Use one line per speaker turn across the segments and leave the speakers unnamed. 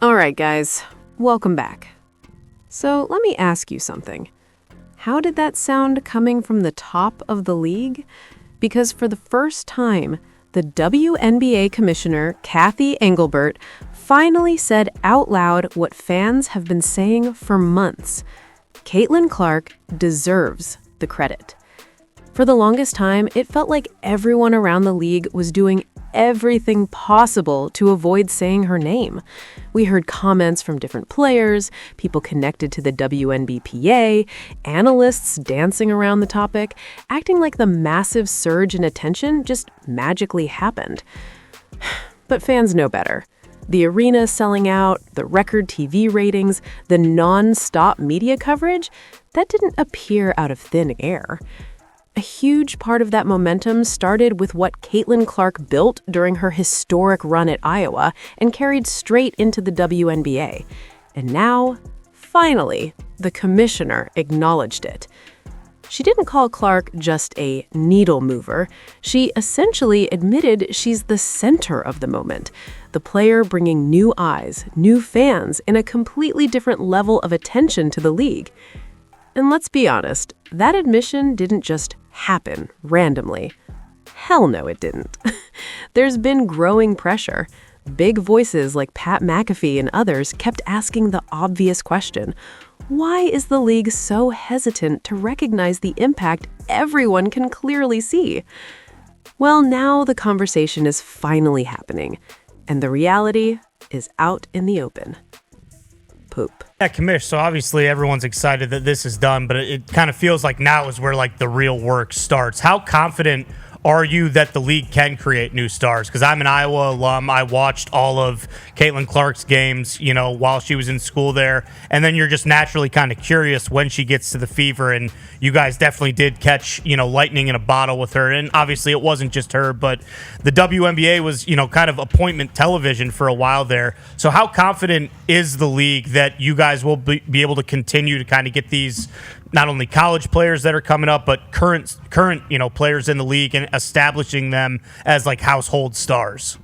All right, guys, welcome back. So let me ask you something. How did that sound coming from the top of the league? Because for the first time, the WNBA commissioner, Cathy Engelbert, finally said out loud what fans have been saying for months. Caitlin Clark deserves the credit. For the longest time, it felt like everyone around the league was doing everything possible to avoid saying her name. We heard comments from different players, people connected to the WNBPA, analysts dancing around the topic, acting like the massive surge in attention just magically happened. But fans know better. The arena selling out, the record TV ratings, the non-stop media coverage, that didn't appear out of thin air. A huge part of that momentum started with what Caitlin Clark built during her historic run at Iowa and carried straight into the WNBA. And now, finally, the commissioner acknowledged it. She didn't call Clark just a needle mover. She essentially admitted she's the center of the moment, the player bringing new eyes, new fans, and a completely different level of attention to the league. And let's be honest, that admission didn't just happen randomly. Hell no, it didn't. There's been growing pressure. Big voices like Pat McAfee and others kept asking the obvious question: why is the league so hesitant to recognize the impact everyone can clearly see? Well, now the conversation is finally happening, and the reality is out in the open. Poop.
Yeah, Commish, so obviously everyone's excited that this is done, but it kind of feels like now is where the real work starts. How confident are you that the league can create new stars? Because I'm an Iowa alum. I watched all of Caitlin Clark's games, while she was in school there. And then you're just naturally kind of curious when she gets to the fever. And you guys definitely did catch, lightning in a bottle with her. And obviously it wasn't just her, but the WNBA was, kind of appointment television for a while there. So how confident is the league that you guys will be able to continue to kind of get these not only college players that are coming up, but current players in the league and establishing them as household stars?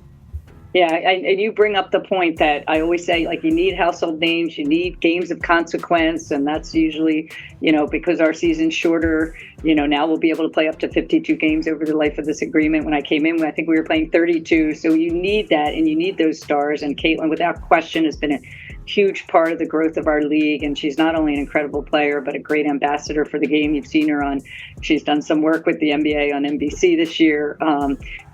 Yeah, and you bring up the point that I always say, you need household names, you need games of consequence, and that's usually, because our season's shorter, now we'll be able to play up to 52 games over the life of this agreement. When I came in, I think we were playing 32, so you need that, and you need those stars, and Caitlin, without question, has been a huge part of the growth of our league, and she's not only an incredible player but a great ambassador for the game. You've seen her she's done some work with the NBA on NBC this year,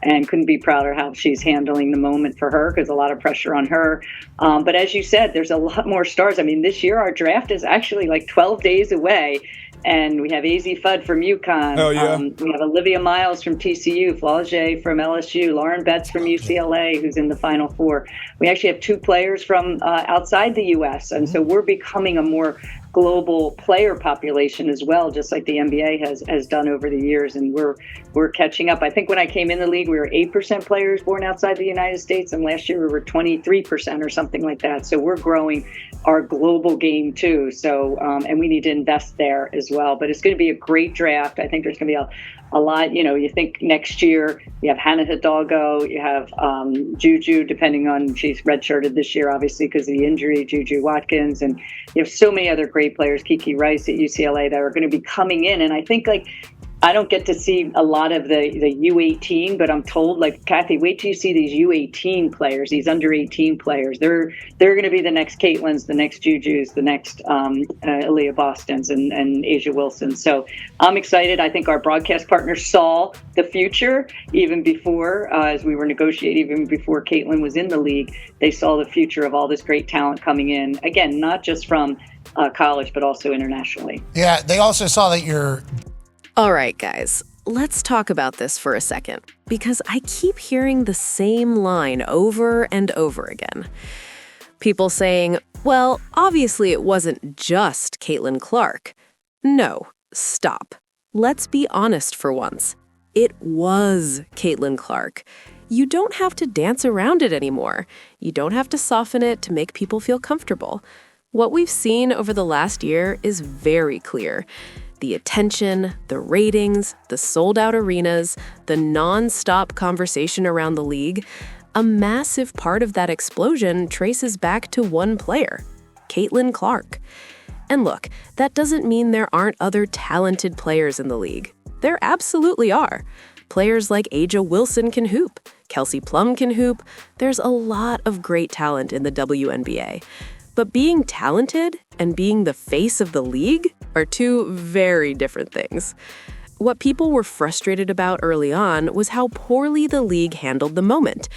and couldn't be prouder how she's handling the moment for her, because a lot of pressure on her. But as you said, there's a lot more stars. I mean, this year our draft is actually 12 days away. And we have AZ Fudd from UConn.
Oh, yeah.
We have Olivia Miles from TCU, Flaugier from LSU, Lauren Betts from UCLA, who's in the Final Four. We actually have two players from outside the U.S., and so we're becoming a more global player population as well, just like the NBA has done over the years, and we're catching up. I think when I came in the league, we were 8% players born outside the United States, and last year we were 23% or something like that. So we're growing our global game too. So and we need to invest there as well. But it's going to be a great draft. I think there's going to be a lot. You think next year you have Hannah Hidalgo, you have Juju, depending on, she's redshirted this year, obviously, because of the injury, Juju Watkins, and you have so many other great players, Kiki Rice at UCLA, that are going to be coming in. And I think I don't get to see a lot of the U18, but I'm told, Cathy, wait till you see these U18 players, these under 18 players. They're going to be the next Caitlins, the next Jujus, the next Aaliyah Bostons and Asia Wilson. So I'm excited. I think our broadcast partners saw the future even before, as we were negotiating, even before Caitlin was in the league. They saw the future of all this great talent coming in. Again, not just from college, but also internationally.
Yeah, they also saw that you're...
All right, guys, let's talk about this for a second, because I keep hearing the same line over and over again. People saying, well, obviously it wasn't just Caitlin Clark. No, stop. Let's be honest for once. It was Caitlin Clark. You don't have to dance around it anymore. You don't have to soften it to make people feel comfortable. What we've seen over the last year is very clear. The attention, the ratings, the sold-out arenas, the non-stop conversation around the league. A massive part of that explosion traces back to one player, Caitlin Clark. And look, that doesn't mean there aren't other talented players in the league. There absolutely are. Players like Aja Wilson can hoop. Kelsey Plum can hoop. There's a lot of great talent in the WNBA. But being talented and being the face of the league are two very different things. What people were frustrated about early on was how poorly the league handled the moment.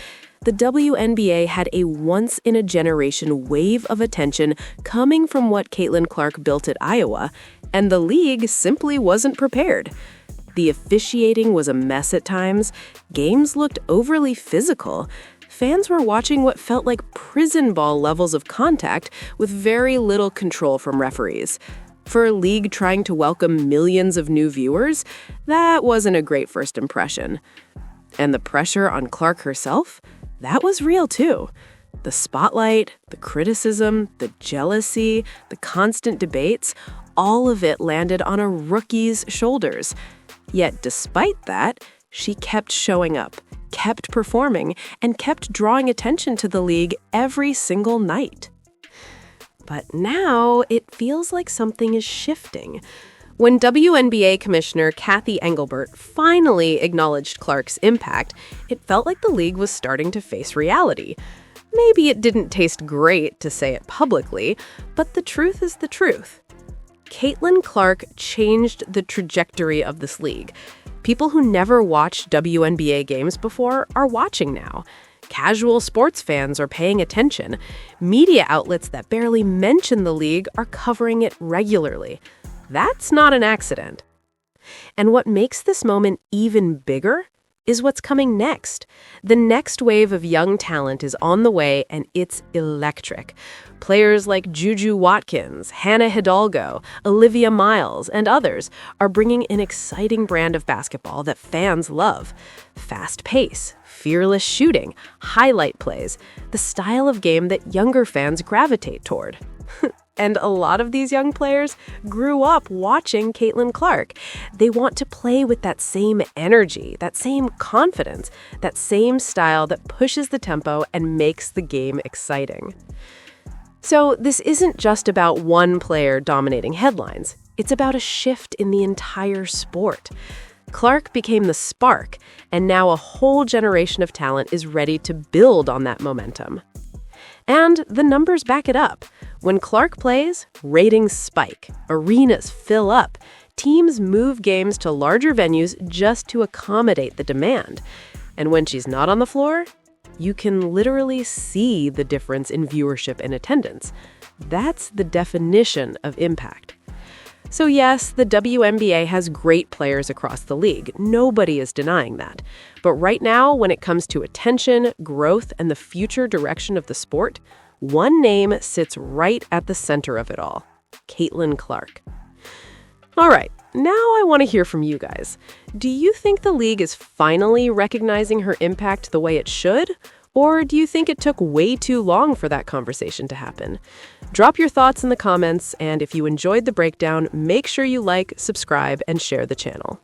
The WNBA had a once-in-a-generation wave of attention coming from what Caitlin Clark built at Iowa, and the league simply wasn't prepared. The officiating was a mess at times. Games looked overly physical. Fans were watching what felt like prison ball levels of contact with very little control from referees. For a league trying to welcome millions of new viewers, that wasn't a great first impression. And the pressure on Clark herself? That was real too. The spotlight, the criticism, the jealousy, the constant debates, all of it landed on a rookie's shoulders. Yet despite that, she kept showing up, kept performing, and kept drawing attention to the league every single night. But now it feels like something is shifting. When WNBA Commissioner Cathy Engelbert finally acknowledged Clark's impact, it felt like the league was starting to face reality. Maybe it didn't taste great to say it publicly, but the truth is the truth. Caitlin Clark changed the trajectory of this league. People who never watched WNBA games before are watching now. Casual sports fans are paying attention. Media outlets that barely mention the league are covering it regularly. That's not an accident. And what makes this moment even bigger is what's coming next. The next wave of young talent is on the way, and it's electric. Players like Juju Watkins, Hannah Hidalgo, Olivia Miles, and others are bringing an exciting brand of basketball that fans love. Fast pace, fearless shooting, highlight plays, the style of game that younger fans gravitate toward. And a lot of these young players grew up watching Caitlin Clark. They want to play with that same energy, that same confidence, that same style that pushes the tempo and makes the game exciting. So this isn't just about one player dominating headlines. It's about a shift in the entire sport. Clark became the spark, and now a whole generation of talent is ready to build on that momentum. And the numbers back it up. When Clark plays, ratings spike, arenas fill up, teams move games to larger venues just to accommodate the demand. And when she's not on the floor, you can literally see the difference in viewership and attendance. That's the definition of impact. So yes, the WNBA has great players across the league. Nobody is denying that. But right now, when it comes to attention, growth, and the future direction of the sport, one name sits right at the center of it all: Caitlin Clark. All right, now I want to hear from you guys. Do you think the league is finally recognizing her impact the way it should? Or do you think it took way too long for that conversation to happen? Drop your thoughts in the comments, and if you enjoyed the breakdown, make sure you like, subscribe, and share the channel.